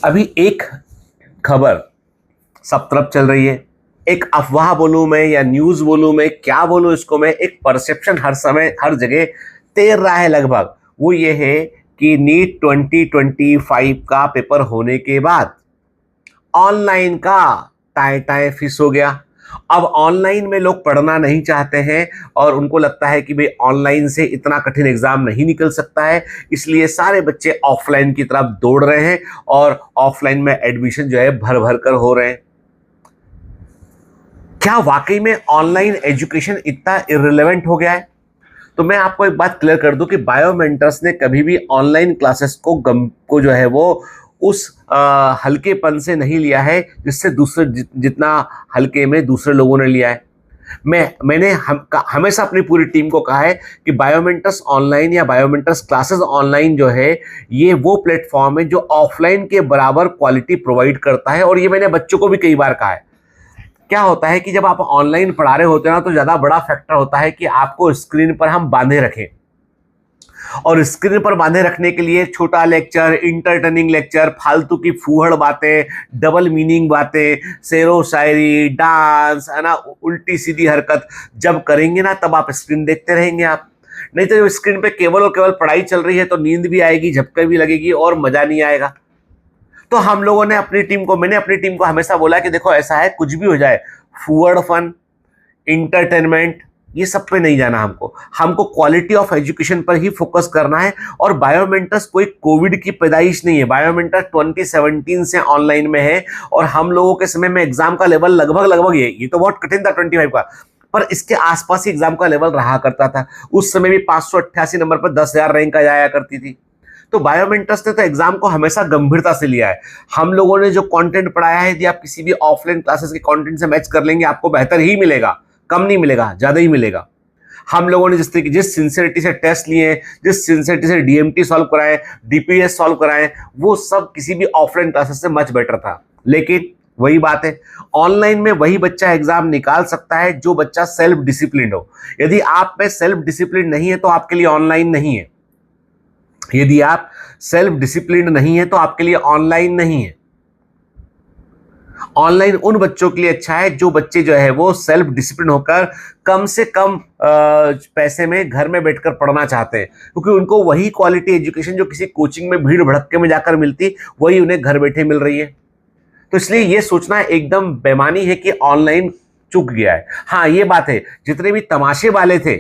अभी एक खबर सब तरफ चल रही है। एक अफवाह बोलूं मैं या न्यूज बोलूं मैं, क्या बोलूं इसको मैं, एक परसेप्शन हर समय हर जगह तैर रहा है लगभग। वो ये है कि नीट 2025 का पेपर होने के बाद ऑनलाइन का टाए टाए फिस हो गया। अब ऑनलाइन में लोग पढ़ना नहीं चाहते हैं और उनको लगता है कि भाई ऑनलाइन से इतना कठिन एग्जाम नहीं निकल सकता है, इसलिए सारे बच्चे ऑफलाइन की तरफ दौड़ रहे हैं और ऑफलाइन में एडमिशन जो है भर भर कर हो रहे हैं। क्या वाकई में ऑनलाइन एजुकेशन इतना इररिलेवेंट हो गया है? तो मैं आपको एक बात क्लियर कर दूं कि बायोमेंटर्स ने कभी भी ऑनलाइन क्लासेस को जो है वो उस हल्केपन से नहीं लिया है जिससे दूसरे जितना हल्के में दूसरे लोगों ने लिया है। मैंने हमेशा अपनी पूरी टीम को कहा है कि बायोमेंटर्स ऑनलाइन या बायोमेंटर्स क्लासेस ऑनलाइन जो है ये वो प्लेटफॉर्म है जो ऑफलाइन के बराबर क्वालिटी प्रोवाइड करता है। और ये मैंने बच्चों को भी कई बार कहा है। क्या होता है कि जब आप ऑनलाइन पढ़ा रहे होते हैं ना, तो ज्यादा बड़ा फैक्टर होता है कि आपको स्क्रीन पर हम बांधे रखें, और स्क्रीन पर बांधे रखने के लिए छोटा लेक्चर, इंटरटेनिंग लेक्चर, फालतू की फूहड़ बातें, डबल मीनिंग बातें, शेरो शायरी, डांस, है ना, उल्टी सीधी हरकत जब करेंगे ना, तब आप स्क्रीन देखते रहेंगे आप। नहीं तो जब स्क्रीन पे केवल और केवल पढ़ाई चल रही है तो नींद भी आएगी, झपके भी लगेगी और मजा नहीं आएगा। तो हम लोगों ने मैंने अपनी टीम को हमेशा बोला कि देखो ऐसा है, कुछ भी हो जाए, फूअड़ फन, इंटरटेनमेंट, ये सब पे नहीं जाना। हमको क्वालिटी ऑफ एजुकेशन पर ही फोकस करना है। और बायोमेंटर्स कोई कोविड की पैदाइश नहीं है। बायोमेंटर 2017 से ऑनलाइन में है और हम लोगों के समय में एग्जाम का लेवल लगभग ये तो बहुत कठिन था 25 का, पर इसके आसपास ही एग्जाम का लेवल रहा करता था। उस समय भी 588 नंबर पर 10,000 रैंक आ जाया करती थी। तो बायोमेंटर्स ने तो एग्जाम को हमेशा गंभीरता से लिया है। हम लोगों ने जो कंटेंट पढ़ाया है, यदि आप किसी भी ऑफलाइन क्लासेस के कंटेंट से मैच कर लेंगे, आपको बेहतर ही मिलेगा, कम नहीं मिलेगा, ज्यादा ही मिलेगा। हम लोगों ने जिस सिंसियरिटी से टेस्ट लिए, जिस सिंसियरिटी से डीएमटी सॉल्व कराए, डीपीएस सॉल्व कराए, वो सब किसी भी ऑफलाइन क्लासेस से मच बेटर था। लेकिन वही बात है, ऑनलाइन में वही बच्चा एग्जाम निकाल सकता है जो बच्चा सेल्फ डिसिप्लिन हो। यदि आप में सेल्फ डिसिप्लिन नहीं है तो आपके लिए ऑनलाइन नहीं है। यदि आप सेल्फ डिसिप्लिन नहीं है तो आपके लिए ऑनलाइन नहीं है। ऑनलाइन उन बच्चों के लिए अच्छा है जो बच्चे जो है वो सेल्फ डिसिप्लिन होकर कम से कम पैसे में घर में बैठकर पढ़ना चाहते हैं, क्योंकि उनको वही क्वालिटी एजुकेशन जो किसी कोचिंग में भीड़ भड़क्के में जाकर मिलती, वही उन्हें घर बैठे मिल रही है। तो इसलिए ये सोचना एकदम बेमानी है कि ऑनलाइन चूक गया है। हाँ, ये बात है, जितने भी तमाशे वाले थे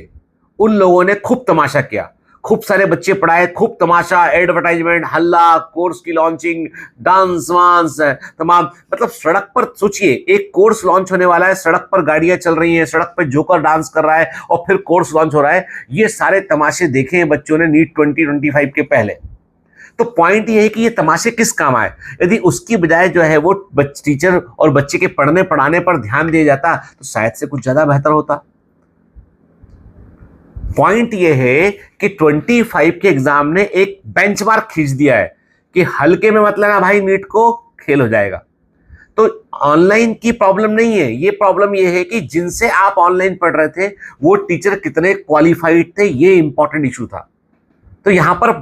उन लोगों ने खूब तमाशा किया, खूब सारे बच्चे पढ़ाए, खूब तमाशा, एडवर्टाइजमेंट, हल्ला, कोर्स की लॉन्चिंग, डांस वांस, तमाम, मतलब सड़क पर सोचिए, एक कोर्स लॉन्च होने वाला है, सड़क पर गाड़ियां चल रही हैं, सड़क पर जोकर डांस कर रहा है और फिर कोर्स लॉन्च हो रहा है। ये सारे तमाशे देखे हैं बच्चों ने नीट 2025 के पहले। तो पॉइंट ये है कि ये तमाशे किस काम आए? यदि उसकी बजाय जो है वो टीचर और बच्चे के पढ़ने पढ़ाने पर ध्यान दिया जाता तो शायद से कुछ ज्यादा बेहतर होता। पॉइंट ये है कि 25 के एग्जाम ने एक बेंचमार्क खींच दिया है कि हल्के में मत लेना भाई, नीट को खेल हो जाएगा। तो ऑनलाइन की प्रॉब्लम नहीं है, ये प्रॉब्लम ये है कि जिनसे आप ऑनलाइन पढ़ रहे थे वो टीचर कितने क्वालिफाइड थे, ये इंपॉर्टेंट इशू था। तो यहां पर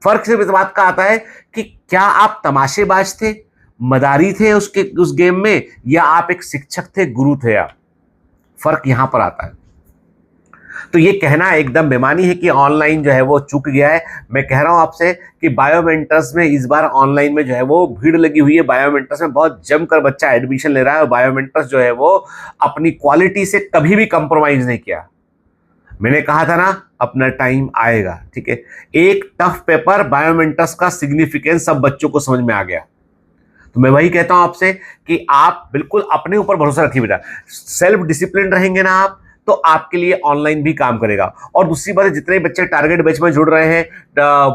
फर्क सिर्फ इस बात का आता है कि क्या आप तमाशेबाज थे, मदारी थे उस गेम में, या आप एक शिक्षक थे, गुरु थे आप। फर्क यहां पर आता है। तो ये कहना एकदम बेमानी है कि ऑनलाइन जो है वो चूक गया है। मैं कह रहा हूं आपसे कि बायोमेंटर्स में इस बार ऑनलाइन में जो है वो भीड़ लगी हुई है। बायोमेंटर्स में बहुत जमकर बच्चा एडमिशन ले रहा है और बायोमेंटर्स जो है वो अपनी क्वालिटी से कभी भी कंप्रोमाइज नहीं किया। मैंने कहा था ना, अपना टाइम आएगा, ठीक है। एक टफ पेपर, बायोमेंटर्स का सिग्निफिकेंस सब बच्चों को समझ में आ गया। तो मैं वही कहता हूं आपसे कि आप बिल्कुल अपने ऊपर भरोसा रखिए बेटा। सेल्फ डिसिप्लिन रहेंगे ना आप, तो आपके लिए ऑनलाइन भी काम करेगा। और दूसरी बात है, जितने बच्चे टारगेट बैच में जुड़ रहे हैं,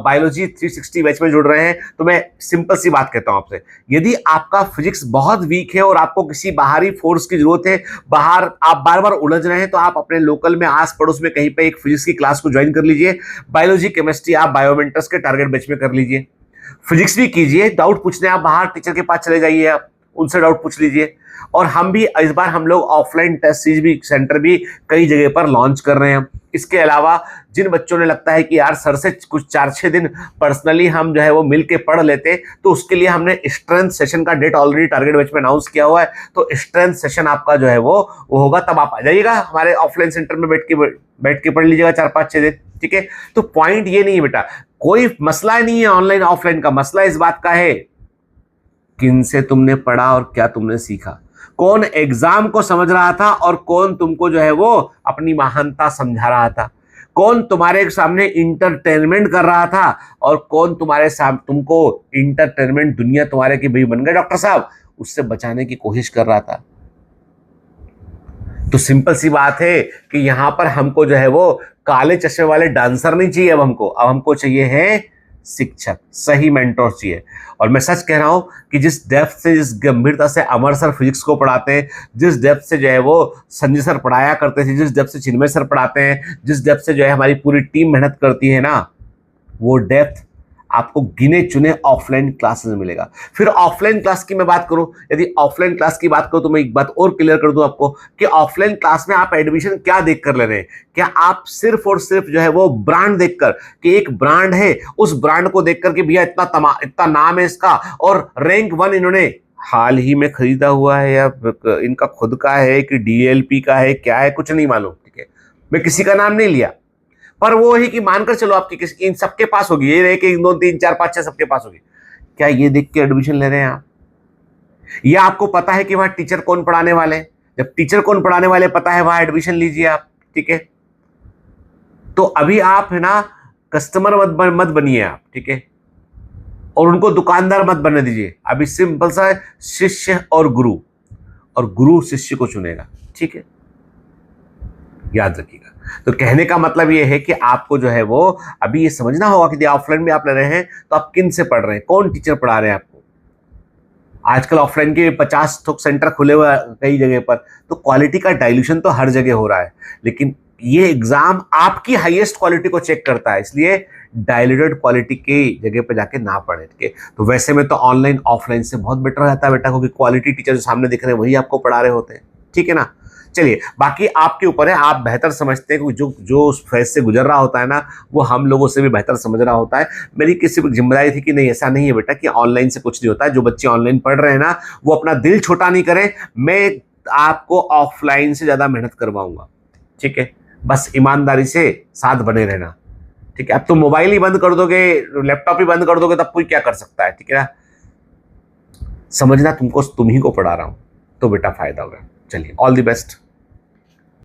बायोलॉजी 360 बैच में जुड़ रहे हैं, तो मैं सिंपल सी बात कहता हूं आपसे, यदि आपका फिजिक्स बहुत वीक है और आपको किसी बाहरी फोर्स की जरूरत है, बाहर आप बार बार उलझ रहे हैं, तो आप अपने लोकल में आस पड़ोस में कहीं पे एक फिजिक्स की क्लास को ज्वाइन कर लीजिए। बायोलॉजी केमिस्ट्री आप बायोमेंटर्स के टारगेट बैच में कर लीजिए। फिजिक्स भी कीजिए, डाउट पूछने आप बाहर टीचर के पास चले जाइए, आप उनसे डाउट पूछ लीजिए। और हम भी इस बार हम लोग ऑफलाइन टेस्ट सीरीज भी सेंटर भी कई जगह पर लॉन्च कर रहे हैं। इसके अलावा जिन बच्चों ने लगता है कि यार सर से कुछ 4-6 दिन पर्सनली हम जो है वो मिल के पढ़ लेते, तो उसके लिए हमने स्ट्रेंथ सेशन का डेट ऑलरेडी टारगेट बैच में अनाउंस किया हुआ है। तो स्ट्रेंथ सेशन आपका जो है वो होगा, तब आप आ जाइएगा हमारे ऑफलाइन सेंटर में बैठ के पढ़ लीजिएगा 4-5-6 दिन। ठीक है, तो पॉइंट ये नहीं है बेटा, कोई मसला नहीं है ऑनलाइन ऑफलाइन का, मसला इस बात का है किन से तुमने पढ़ा और क्या तुमने सीखा, कौन एग्जाम को समझ रहा था और कौन तुमको जो है वो अपनी महानता समझा रहा था, कौन तुम्हारे सामने इंटरटेनमेंट कर रहा था और कौन तुम्हारे सामने तुमको इंटरटेनमेंट दुनिया तुम्हारे की भाई बन गए डॉक्टर साहब उससे बचाने की कोशिश कर रहा था। तो सिंपल सी बात है कि यहां पर हमको जो है वो काले चश्मे वाले डांसर नहीं चाहिए, अब हमको चाहिए है शिक्षक, सही मेंटोर चाहिए। और मैं सच कह रहा हूं कि जिस डेप्थ से, जिस गंभीरता से अमर सर फिजिक्स को पढ़ाते हैं, जिस डेप्थ से जो है वो संजय सर पढ़ाया करते थे, जिस डेप्थ से चिन्मय सर पढ़ाते हैं, जिस डेप्थ से जो है हमारी पूरी टीम मेहनत करती है ना, वो डेप्थ आपको गिने चुने ऑफलाइन क्लासेस में मिलेगा। फिर ऑफलाइन क्लास की मैं बात करूं, यदि ऑफलाइन क्लास की बात करूं तो मैं एक बात और क्लियर कर दूं आपको कि ऑफलाइन क्लास में आप एडमिशन क्या देखकर ले रहे हैं। क्या आप सिर्फ और सिर्फ जो है वो ब्रांड देखकर, कि एक ब्रांड है उस ब्रांड को देखकर कि भैया इतना नाम है इसका और रैंक 1 इन्होंने हाल ही में खरीदा हुआ है या इनका खुद का है कि डीएलपी का है, क्या है कुछ नहीं मालूम। ठीक है, मैं किसी का नाम नहीं लिया, पर वो है कि मानकर चलो आपकी किसी इन सबके पास होगी, ये रहे कि 1 2 3 4 5 6 सबके पास होगी, क्या ये देख के एडमिशन ले रहे हैं आप? या आपको पता है कि वहां टीचर कौन पढ़ाने वाले हैं? जब टीचर कौन पढ़ाने वाले पता है, वहां एडमिशन लीजिए आप। ठीक है, तो अभी आप है ना कस्टमर मत बनिए आप। ठीक है, और उनको दुकानदार मत बनने दीजिए। अभी सिंपल सा शिष्य और गुरु शिष्य को चुनेगा। ठीक है, याद रखिएगा। तो कहने का मतलब ये है कि आपको जो है वो अभी ये समझना होगा कि ऑफलाइन में आप ले रहे हैं तो आप किन से पढ़ रहे हैं, कौन टीचर पढ़ा रहे हैं आपको। आजकल ऑफलाइन के 50 सेंटर खुले हुए कई जगह पर, तो क्वालिटी का डाइल्यूशन तो हर जगह हो रहा है, लेकिन ये एग्जाम आपकी हाईएस्ट क्वालिटी को चेक करता है, इसलिए डाइल्यूटेड क्वालिटी की जगह पे जाके ना पढ़े। ठीक है, तो वैसे में तो ऑनलाइन ऑफलाइन से बहुत बेटर रहता है बेटा, क्योंकि क्वालिटी टीचर जो सामने दिख रहे हैं वही आपको पढ़ा रहे होते हैं। ठीक है ना, चलिए बाकी आपके ऊपर है, आप बेहतर समझते हैं कि जो उस फेज से गुजर रहा होता है ना, वो हम लोगों से भी बेहतर समझ रहा होता है। मेरी किसी की जिम्मेदारी थी कि नहीं, ऐसा नहीं है बेटा कि ऑनलाइन से कुछ नहीं होता है। जो बच्चे ऑनलाइन पढ़ रहे हैं ना, वो अपना दिल छोटा नहीं करें, मैं आपको ऑफलाइन से ज्यादा मेहनत करवाऊंगा। ठीक है, बस ईमानदारी से साथ बने रहना। ठीक है, अब तुम मोबाइल ही बंद कर दोगे, लैपटॉप ही बंद कर दोगे, तब कोई क्या कर सकता है। ठीक है ना, समझना तुम ही को पढ़ा रहा हूं, तो बेटा फायदा होगा। चलिए, ऑल द बेस्ट।